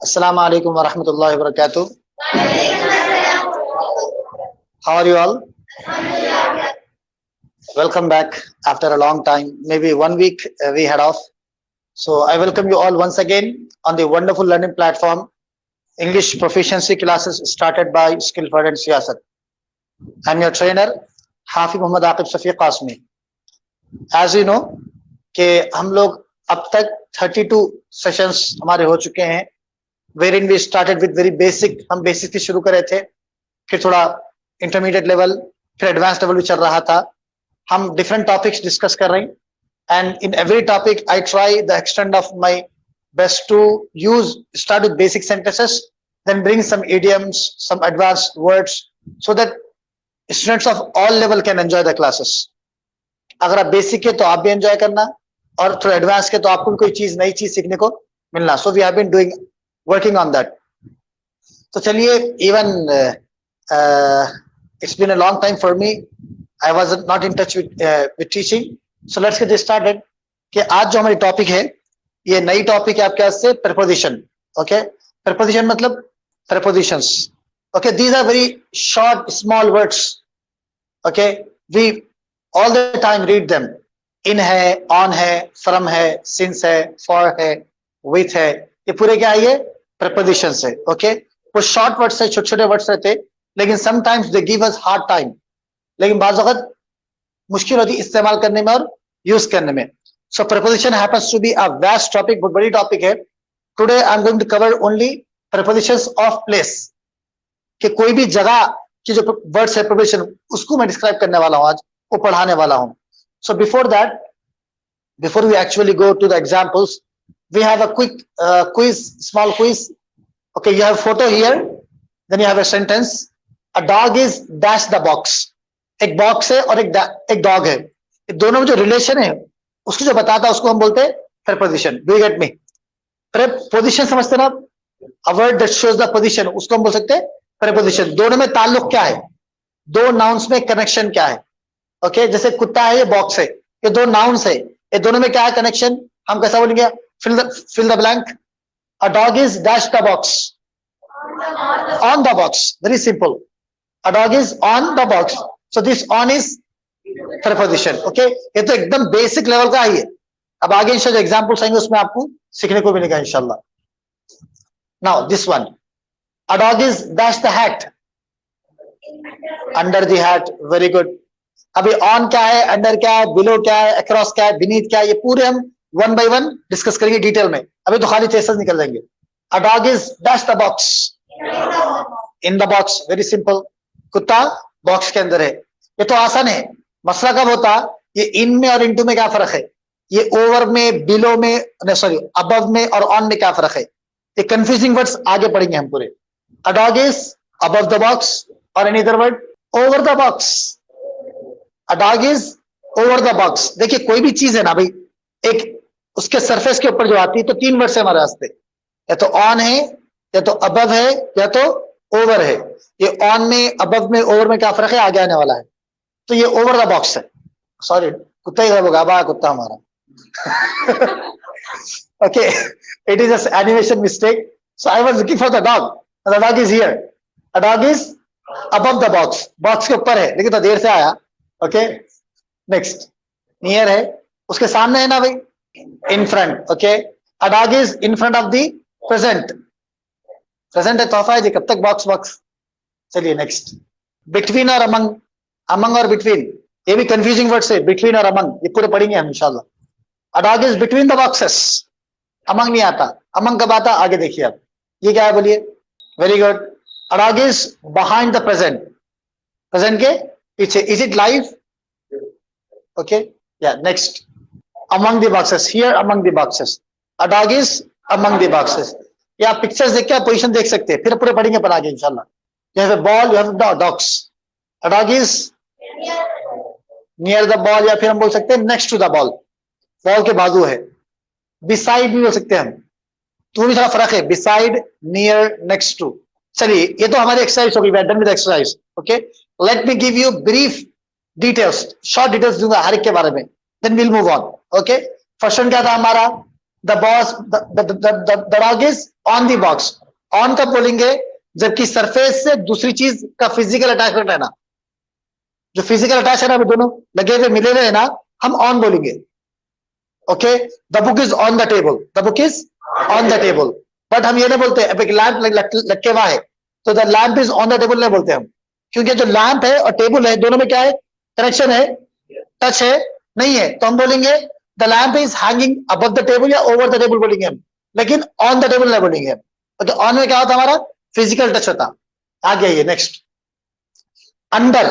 Assalamu alaikum wa rahmatullahi wa barakatuh. How are you all? Welcome back after a long time, maybe 1 week we had off. So I welcome you all once again on the wonderful learning platform, English proficiency classes started by Skillford and Siyasat. I'm your trainer, Hafiz Muhammad Aqib Safiq Qasmi. As you know, कि हम लोग अब तक 32 sessions हमारे हो चुके हैं, wherein we started with very basic, हम बेसिक से शुरू कर रहे थे, फिर थोड़ा इंटरमीडिएट लेवल, फिर एडवांस लेवल भी चल रहा था. हम डिफरेंट टॉपिक्स डिस्कस कर रहे हैं, and in every topic I try the extent of my best to use start with basic sentences, then bring some idioms, some advanced words, so that students of all level can enjoy the classes. अगर आप basic है तो आप भी enjoy करना, और थोड़ा advance के तो आपको भी कोई चीज नई चीज सीखने को मिलना. So we have been doing working on that. तो चलिए, even it's been a long time for me. I was not in touch with teaching. So let's get started. कि आज जो हमारी टॉपिक है, ये नई टॉपिक है आपके पास से, preposition. Okay, preposition मतलब prepositions. Okay, these are very short, small words. Okay, we all the time read them. In है, on है, from है, since है, for है, with है, ये पूरे क्या है? ये prepositions है. Okay, वो short words है, छोटे छोटे वर्ड्स रहते, लेकिन sometimes they give us hard time. लेकिन बाज़ वक़्त मुश्किल होती इस्तेमाल करने में और यूज करने में. So preposition happens to be a vast topic, बहुत बड़ी टॉपिक है. Today I am going to cover only prepositions of place. कि कोई भी जगह की जो वर्ड्स है preposition, उसको मैं डिस्क्राइब करने वाला हूँ आज, वो पढ़ाने वाला हूँ. So before that, before we actually go to the examples, we have a quick quiz, small quiz. Okay, you have a photo here, then you have a sentence. A dog is dash the box. एक box है और एक dog है. दोनों में जो relation है उसको जो बताता है उसको हम बोलते हैं preposition. Do you get me? Preposition समझते ना? A word that shows the position, उसको हम बोल सकते हैं preposition. दोनों में ताल्लुक क्या है, दो नाउन्स में कनेक्शन क्या है. ओके, जैसे कुत्ता है, ये बॉक्स है, ये दो नाउन्स है, ये दोनों में क्या है कनेक्शन, हम कैसा बोलेंगे? fill the blank. A dog is dash the box. On the box. Very simple. A dog is on the box. So this on is preposition. Okay, ये तो एकदम बेसिक लेवल का ही है. अब आगे इंशाल्लाह एग्जांपल्स आएंगे, उसमें आपको सीखने को मिलेगा इंशाल्लाह. Now this one. A dog is dash the hat. Under the hat. Very good. अभी ऑन क्या है, अंडर क्या है, बिलो क्या है, अक्रॉस क्या है, बीनीथ क्या है, ये पूरे हम वन बाय वन डिस्कस करेंगे डिटेल में. अभी तो खाली चेसेस निकल जाएंगे. अ dog is dash the box. In the box. Very simple. कुत्ता बॉक्स के अंदर है. ये तो आसान है. मसला कब होता, ये इन में और इनटू में क्या फर्क है, ये ओवर में, बिलो में, सॉरी अबव में और ऑन में क्या फर्क है, ये कंफ्यूजिंग वर्ड्स आगे पढ़ेंगे हम पूरे. A dog is above the box, और any other word over the box. A dog is over the box. देखिए कोई भी चीज है ना भाई, एक उसके सरफेस के ऊपर जो आती है, तो तीन वर्ड से हमारे वास्ते, या तो ऑन है, या तो अबव है, या तो ओवर है. ये ऑन में, अबव में, ओवर में क्या फर्क है, आगे आने वाला है. तो ये ओवर द बॉक्स है. सॉरी, कुत्ता ही होगा, बा कुत्ता हमारा. Okay, it is just animation mistake. So I was looking for the dog. The dog is here. A dog is above the box. Box के ऊपर है, लेकिन तो देर से आया. Okay, next. नियर है, उसके सामने है ना भाई, in front. Okay, a dog is in front of the present. Present है, तोहफा है जी, कब तक बॉक्स बॉक्स. चलिए नेक्स्ट. बिटवीन और अमंग. अमंग और बिटवीन, ये भी कंफ्यूजिंग वर्ड्स है. बिटवीन और अमंग ये पूरे पढ़ेंगे हम इंशाल्लाह. अ dog is between the boxes. Among नहीं आता. अमंग कब आता, आगे देखिए आप. ये क्या है बोलिए. Very good. A dog is behind the present. Present के पीछे. Is it live. ओके, या next. Among the boxes. Here among the boxes. A dog is among the boxes. या पिक्चर्स देख के आप पोजीशन देख सकते हैं, फिर पूरे पढ़ेंगे पर आगे इंशाल्लाह. You have a ball, you have dogs. A dog is near the ball, या फिर हम बोल सकते हैं next to the ball. Ball के बाजू है. बिसाइड भी बोल सकते हैं हम, तो भी थोड़ा फर्क है. Beside, near, next to. चलिए, ये तो हमारी एक्सरसाइज होगी. We are done with exercise. Okay, let me give you brief details, short details दूंगा हर एक के बारे में, then will move on. Okay, first one क्या था हमारा, the boss, the dog is on the box. On कब बोलेंगे? जबकि सरफेस से दूसरी चीज का फिजिकल अटैचमेंट है ना, जो फिजिकल अटैच है ना, वो दोनों लगे हुए मिले हुए है ना, हम ऑन बोलेंगे। Okay, the book is on the table, the book is on the table. But हम ये नहीं बोलते अब एक लैंप लटके हुआ है तो the lamp is on the table नहीं बोलते हम, क्योंकि जो लैंप है और टेबल है दोनों में क्या है? कनेक्शन है, टच है नहीं है। तो हम बोलेंगे the lamp is hanging above the table या ओवर द टेबल बोलेंगे हम, लेकिन ऑन द टेबल नहीं बोलेंगे हम। तो ऑन में क्या होता हमारा? फिजिकल टच होता। आगे आइए नेक्स्ट। अंडर,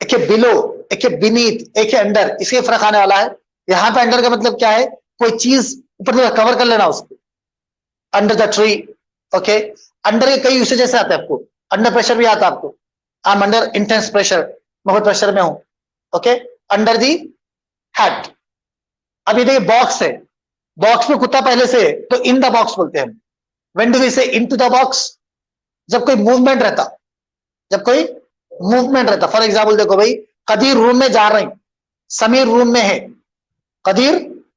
एक है बिलो, एक है बीनीथ, एक है अंडर, इसके फर्क आने वाला है। यहां पे अंडर का मतलब क्या है? कोई चीज ऊपर कवर कर लेना उसको, under the tree. Okay, under के कई यूसेजेस आते हैं आपको। अंडर प्रेशर भी आता है आपको, I am under intense pressure, मैं बहुत प्रेशर में हूं। Okay, under the hat. अब ये देखिए बॉक्स है, बॉक्स में कुत्ता पहले से है तो इन द बॉक्स बोलते हैं हम। व्हेन डू वी से इनटू द बॉक्स? जब कोई मूवमेंट रहता, जब कोई मूवमेंट रहता। फॉर एग्जाम्पल देखो भाई, कदीर रूम में जा रही, समीर रूम में है। कदीर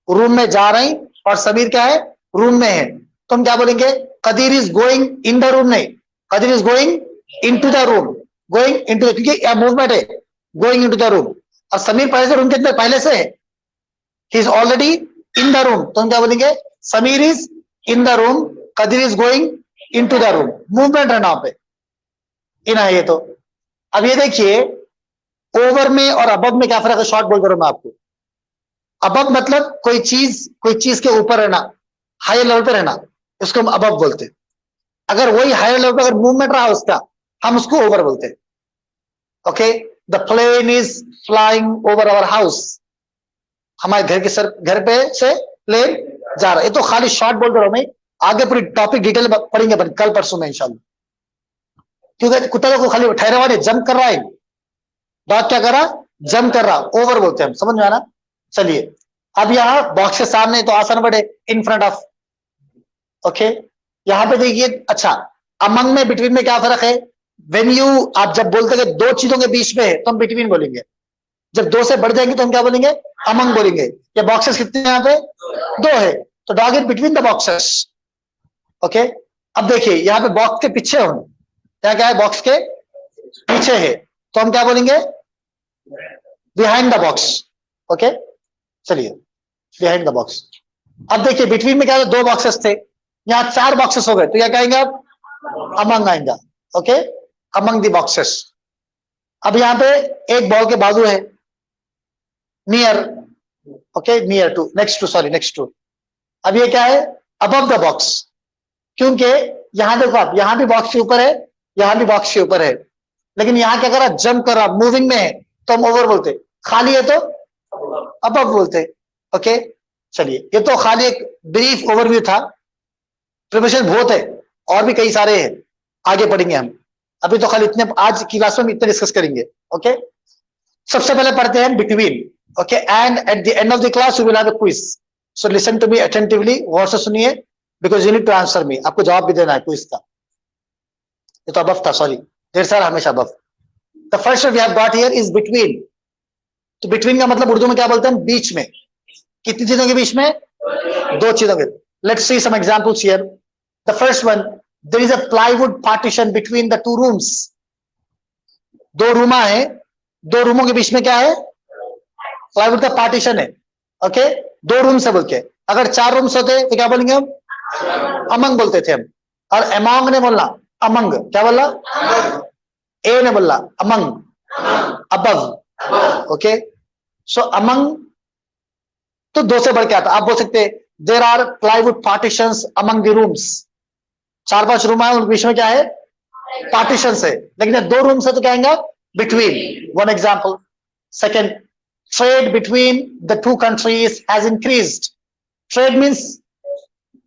रूम में जा रही और समीर क्या है? रूम में है। तो हम क्या बोलेंगे? Qadir is going in the room, नहीं, Qadir is going into the room. Going into, क्योंकि यह मूवमेंट है, गोइंग इनटू द रूम। और समीर पहले से रूम के अंदर पहले से है, he is already in the room. तो हम क्या बोलेंगे? Sameer is in the room, Kadir is going into the room. Movement है ना पे इन है ये। तो अब ये देखिए ओवर में और अबव में क्या फर्क है? शॉर्ट बोल कर मैं आपको। अबव मतलब कोई चीज के ऊपर रहना, हायर लेवल पे रहना, उसको हम अबव बोलते हैं। अगर वही हायर लेवल पे अगर मूवमेंट रहा उसका, हम उसको ओवर बोलते हैं। Okay, the plane is flying over our house, हमारे घर के घर पे से प्लेन जा रहा है। ये तो खाली शॉर्ट बोल रहा हूं मैं, आगे पूरी टॉपिक डिटेल पढ़ेंगे अपन कल परसों में इंशाल्लाह। क्योंकि कुत्ता को खाली ठहरे हुआ नहीं, जंप कर रहा है, डॉग क्या कर रहा? जंप कर रहा, ओवर बोलते हैं हम। समझ में आना? चलिए, अब यहाँ बॉक्स के सामने तो आसान बढ़े, इन फ्रंट ऑफ। ओके, यहां पे देखिए, अच्छा अमंग में बिटवीन में क्या फर्क है? वेन यू, आप जब बोलते हैं दो चीजों के बीच में है तो हम बिटवीन बोलेंगे। जब दो से बढ़ जाएंगे तो हम क्या बोलेंगे? अमंग बोलेंगे। ये बॉक्सेस कितने यहाँ पे? दो है, तो dog is between the boxes. Okay, अब देखिए यहाँ पे बॉक्स के पीछे हम, क्या क्या है? बॉक्स के पीछे है, तो हम क्या बोलेंगे? Behind the box. ओके, चलिए बिहाइंड द बॉक्स। अब देखिए बिटवीन में क्या है? दो बॉक्सेस थे, यहाँ चार बॉक्सेस हो गए, तो क्या कहेंगे आप? अमंग आएंगे। Okay, among the boxes. अब यहाँ पे एक बॉल के बाजू है, near. Okay, near to, next to, sorry next to. अब ये क्या है? अबव द बॉक्स, क्योंकि यहां देखो आप, यहां भी बॉक्स के ऊपर है, यहां भी बॉक्स के ऊपर है, लेकिन यहां क्या कर रहा? जंप कर रहा, मूविंग में है, तो हम ओवर बोलते। खाली है तो अबव बोलते। ओके, चलिए, ये तो खाली एक ब्रीफ ओवरव्यू था, प्रिपरेशन बहुत है और भी कई सारे हैं, आगे पढ़ेंगे हम। अभी तो खाली इतने, आज की क्लास में इतने डिस्कस करेंगे। ओके, सबसे पहले पढ़ते हैं between. Okay, and at the end of the class we will have a quiz, so listen to me attentively, गौर से सुनिए, because you need to answer me. आपको जवाब भी देना है क्विज का। ये तो अबव था, सॉरी, देर सारा हमेशा above. The first we have got here is between. तो बिटवीन का मतलब उर्दू में क्या बोलते हैं? बीच में। कितनी चीजों के बीच में? दो चीजों के। Let's see some examples here. The first one, there is a plywood partition between the two rooms. दो रूमा है, दो रूमों के बीच में क्या है? प्लाईवुड का पार्टीशन है। ओके, दो रूम से बोल के। अगर चार रूम्स होते तो क्या बोलेंगे हम? अमंग बोलते थे हम। और अमंग ने बोलना, अमंग क्या बोला? ए ने बोला among, above. Okay, so among तो दो से बढ़ के आता। आप बोल सकते there are plywood partitions among the rooms. चार पांच रूम है, उनके बीच में क्या है? पार्टीशन है। लेकिन दो रूम से तो क्या आएगा? Between. One example. Second, trade between the to countries has increased. Trade means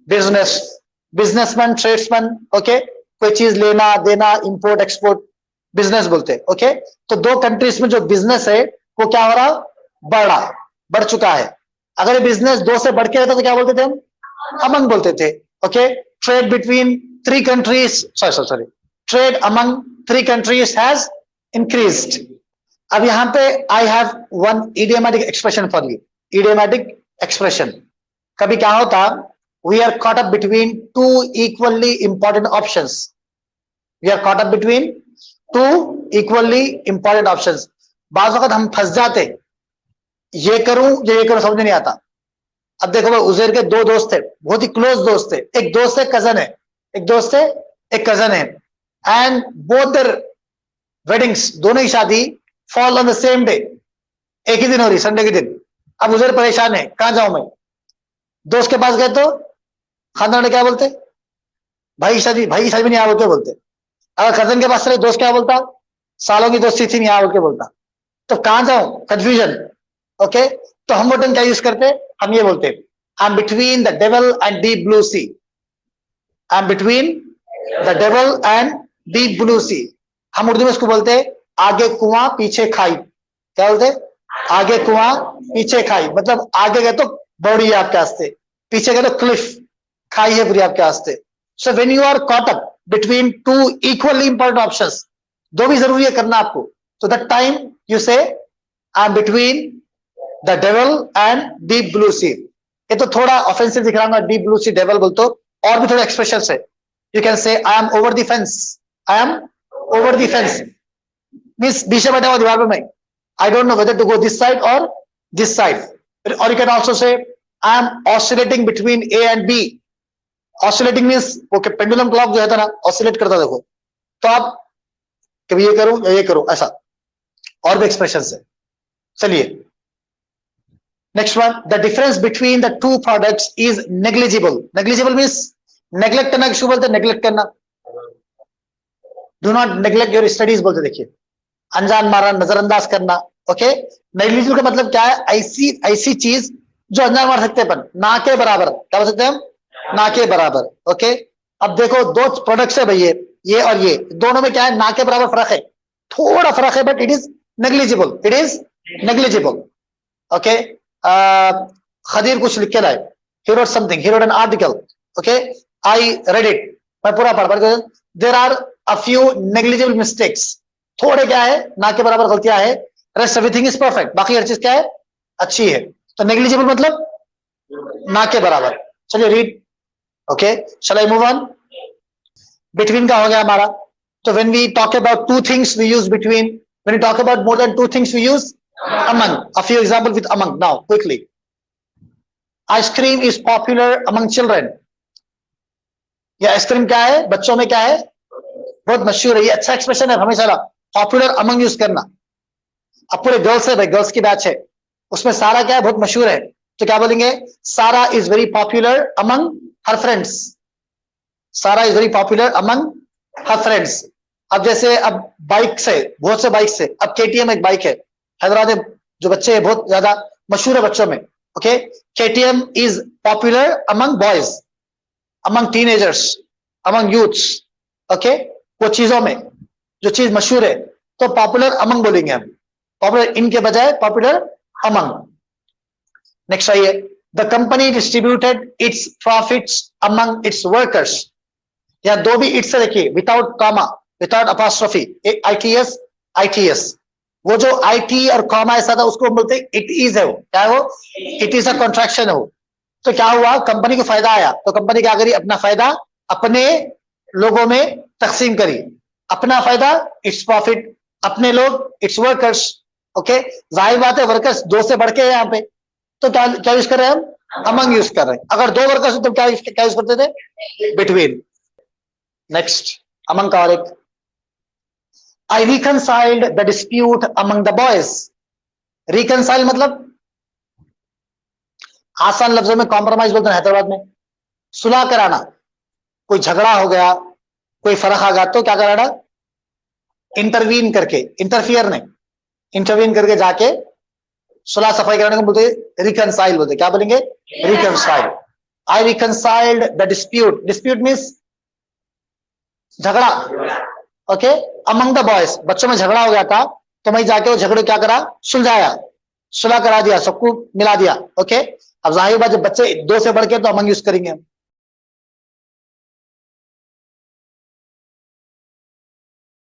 business, businessman, tradesman. Okay, कोई चीज लेना देना, इंपोर्ट एक्सपोर्ट, बिजनेस बोलते हैं। ओके, तो दो कंट्रीज में जो बिजनेस है वो क्या हो रहा? बढ़ रहा, बढ़ चुका है। अगर ये बिजनेस दो से बढ़ के रहता तो क्या बोलते थे हम? अमंग बोलते थे। Okay, trade between three countries, sorry, trade among three countries has increased. अब यहां पे I have one idiomatic expression for you. Idiomatic expression, कभी क्या होता we are caught up between two equally important options. We are caught up between two equally important options. बाज़ वक़्त हम फंस जाते, ये करूं या ये करूं समझ नहीं आता. अब देखो भाई, उज़ैर के दो दोस्त थे, बहुत ही क्लोज दोस्त थे. एक दोस्त है कजन है, एक दोस्त है एक कजन है, एंड बोथ देयर वेडिंग्स, दोनों ही शादी fall on the same day, एक ही दिन हो रही, संडे के दिन. अब उज़ैर परेशान है, कहां जाऊं मैं. दोस्त के पास गए तो खानदान वाले क्या बोलते, भाई शादी में नहीं आओ, क्या बोलते. अगर कजन के पास चले, दोस्त क्या बोलता, सालों की दोस्ती थी, नहीं आओ के बोलता. तो कहां जाऊं, कंफ्यूजन. ओके, तो हम वर्ड क्या यूज करते, हम ये बोलते, I am between the devil and deep blue sea. I am between the devil and deep blue sea. हम उर्दू में इसको बोलते आगे कुआं पीछे खाई. क्या बोलते, आगे कुआं पीछे खाई. मतलब आगे गए तो बॉडी है आपके वास्ते, पीछे गए तो क्लिफ, खाई है पूरी आपके वास्ते. So when you are caught up between two equally important options, दो भी जरूरी है करना आपको, तो that time you say I am between the devil and deep blue sea. ये तो थोड़ा ऑफेंसिव दिख रहा है, डीप ब्लू सी डेविल बोल, तो और भी थोड़े एक्सप्रेशन है. You can say I am over the fence. I am over the fence means पीछे बैठा हुआ दीवार पे मैं, I don't know whether to go this side और दिस साइड. और you can also say I am oscillating between A and B. Oscillating means वो pendulum clock जो है ना, ऑसिलेट करता देखो, तो आप कभी ये करूं या ये करूं, ऐसा. और भी एक्सप्रेशन है. चलिए next one, the difference between the two products is negligible. Negligible means neglect करना, किसको बोलते हैं, नेग्लेक्ट करना. Do not neglect your studies बोलते, देखिए, अनजान मारना, नजरअंदाज करना. ओके, नेग्लिजिबल का मतलब क्या है, ऐसी चीज जो अनजान मार सकते हैं, ना के बराबर. क्या बोल सकते हैं हम, ना के बराबर. ओके, अब देखो दो प्रोडक्ट्स है भैया, ये और ये, दोनों में क्या है, ना के बराबर फर्क है, थोड़ा फर्क है, but it is negligible. It is negligible. Okay, Khadir कुछ लिख के लाए, he wrote something, he wrote an article. Okay, I read it, मैं पूरा पढ़. there are a few negligible mistakes. थोड़े क्या है, ना के बराबर गलतियां है, rest everything is perfect. बाकी हर चीज क्या है, अच्छी है. तो negligible मतलब ना के बराबर. चलिए read. Okay, shall I move on? between का हो गया हमारा. तो when we talk about two things we use between. when we talk about more than two things we use among. A few examples with among now quickly. Ice cream is popular among children. ये ice cream क्या है, बच्चों में क्या है, बहुत मशहूर है. ये अच्छा एक्सप्रेशन है, हमेशा पॉपुलर अमंग यूज करना. अब पूरे गर्ल्स है भाई, गर्ल्स की बैच है, उसमें सारा क्या है, बहुत मशहूर है, तो क्या बोलेंगे, Sara is very popular among her friends. Sara is very popular among her friends. अब जैसे अब बाइक से, बहुत से बाइक से, अब केटीएम एक बाइक है, हैदराबाद में जो बच्चे हैं बहुत ज्यादा मशहूर है बच्चों में. Okay, KTM is popular among boys, among teenagers, among youths. Okay, वो चीजों में जो चीज मशहूर है, तो पॉपुलर अमंग बोलेंगे हम, पॉपुलर इनके बजाय पॉपुलर अमंग. नेक्स्ट आइए, the company distributed it's profits among it's workers. या दो भी इट्स से देखिए, without comma, without apostrophe, ITS ITS. वो जो IT और कॉमा ऐसा था, उसको बोलते इट इज है. वो क्या है, वो इट इज अ कॉन्ट्रैक्शन है वो. तो क्या हुआ, कंपनी को फायदा आया, तो कंपनी क्या करी, अपना फायदा अपने लोगों में तकसीम करी. अपना फायदा इट्स प्रॉफिट, अपने लोग इट्स वर्कर्स. ओके, जाहिर बात है वर्कर्स दो से बढ़ के यहाँ पे, तो क्या यूज कर रहे हैं हम, अमंग यूज कर रहे हैं. अगर दो वर्कर्स तो क्या यूज करते थे, बिटवीन. नेक्स्ट, अमंग का और एक, I reconciled the dispute among the boys. Reconcile मतलब आसान लफ्जों में कॉम्प्रोमाइज बोलते हैं हैदराबाद में, सुलह कराना. कोई झगड़ा हो गया, कोई फर्क आ गया, तो क्या कराना, इंटरवीन करके, इंटरफियर नहीं, इंटरवीन करके जाके सुलह सफाई कराने को बोलते, रिकनसाइल बोलते. क्या बोलेंगे, reconcile. I reconciled the dispute. Dispute means झगड़ा. ओके, अमंग द बॉयज, बच्चों में झगड़ा हो गया था, तो मैं जाके वो झगड़े क्या करा, सुलझाया, सुलह करा दिया, सबको मिला दिया. ओके, अब जाहिर बात जब बच्चे दो से बढ़ के, तो अमंग यूज करेंगे हम.